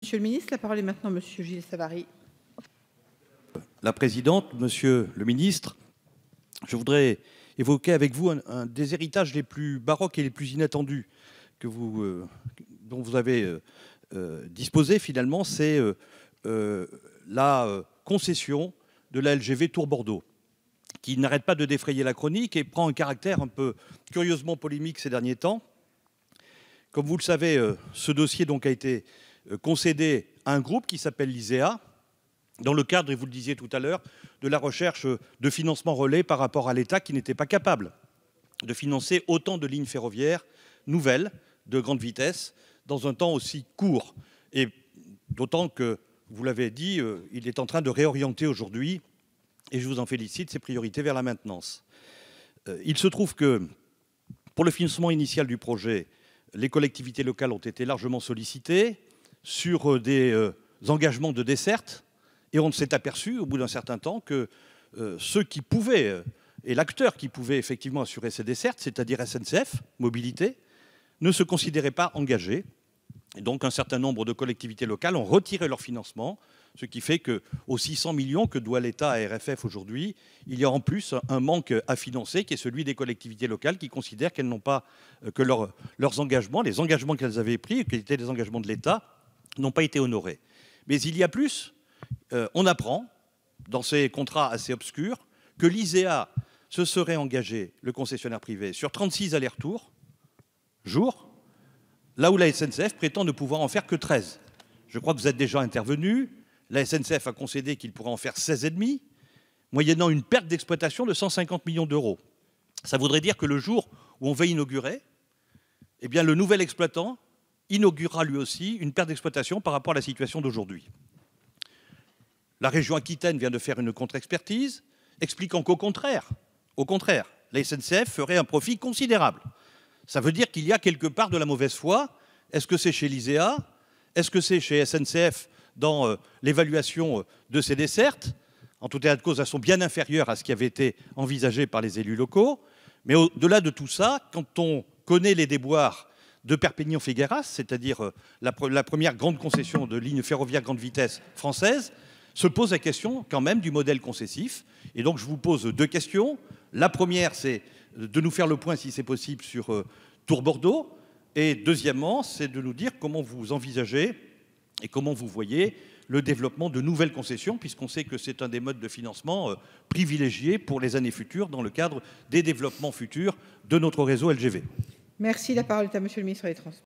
Monsieur le ministre, la parole est maintenant à monsieur Gilles Savary. La présidente, monsieur le ministre, je voudrais évoquer avec vous un des héritages les plus baroques et les plus inattendus dont vous avez disposé finalement, c'est la concession de la LGV Tours-Bordeaux, qui n'arrête pas de défrayer la chronique et prend un caractère un peu curieusement polémique ces derniers temps. Comme vous le savez, ce dossier donc a été concédé à un groupe qui s'appelle l'ISEA, dans le cadre, et vous le disiez tout à l'heure, de la recherche de financement relais par rapport à l'État qui n'était pas capable de financer autant de lignes ferroviaires nouvelles de grande vitesse dans un temps aussi court. Et d'autant que, vous l'avez dit, il est en train de réorienter aujourd'hui, et je vous en félicite, ses priorités vers la maintenance. Il se trouve que pour le financement initial du projet, les collectivités locales ont été largement sollicitées sur des engagements de desserte. Et on s'est aperçu, au bout d'un certain temps, que ceux qui pouvaient, et l'acteur qui pouvait effectivement assurer ces dessertes, c'est-à-dire SNCF Mobilité, ne se considéraient pas engagés. Et donc un certain nombre de collectivités locales ont retiré leur financement, ce qui fait qu'aux 600 millions que doit l'État à RFF aujourd'hui, il y a en plus un manque à financer qui est celui des collectivités locales qui considèrent qu'elles n'ont pas, que leurs engagements, les engagements qu'elles avaient pris, qui étaient des engagements de l'État, n'ont pas été honorés. Mais il y a plus. On apprend, dans ces contrats assez obscurs, que l'ISEA se serait engagé, le concessionnaire privé, sur 36 allers-retours, jours, là où la SNCF prétend ne pouvoir en faire que 13. Je crois que vous êtes déjà intervenu. La SNCF a concédé qu'il pourra en faire 16,5, moyennant une perte d'exploitation de 150 millions d'euros. Ça voudrait dire que le jour où on va inaugurer, eh bien, le nouvel exploitant inaugurera lui aussi une perte d'exploitation par rapport à la situation d'aujourd'hui. La région Aquitaine vient de faire une contre-expertise, expliquant qu'au contraire, la SNCF ferait un profit considérable. Ça veut dire qu'il y a quelque part de la mauvaise foi. Est-ce que c'est chez l'ISEA? Est-ce que c'est chez SNCF dans l'évaluation de ces dessertes? En tout état de cause, elles sont bien inférieures à ce qui avait été envisagé par les élus locaux. Mais au-delà de tout ça, quand on connaît les déboires de Perpignan-Figueras, c'est-à-dire la première grande concession de ligne ferroviaire grande vitesse française, se pose la question quand même du modèle concessif. Et donc je vous pose deux questions. La première, c'est de nous faire le point, si c'est possible, sur Tours-Bordeaux. Et deuxièmement, c'est de nous dire comment vous envisagez et comment vous voyez le développement de nouvelles concessions, puisqu'on sait que c'est un des modes de financement privilégiés pour les années futures dans le cadre des développements futurs de notre réseau LGV. Merci. La parole est à monsieur le ministre des Transports.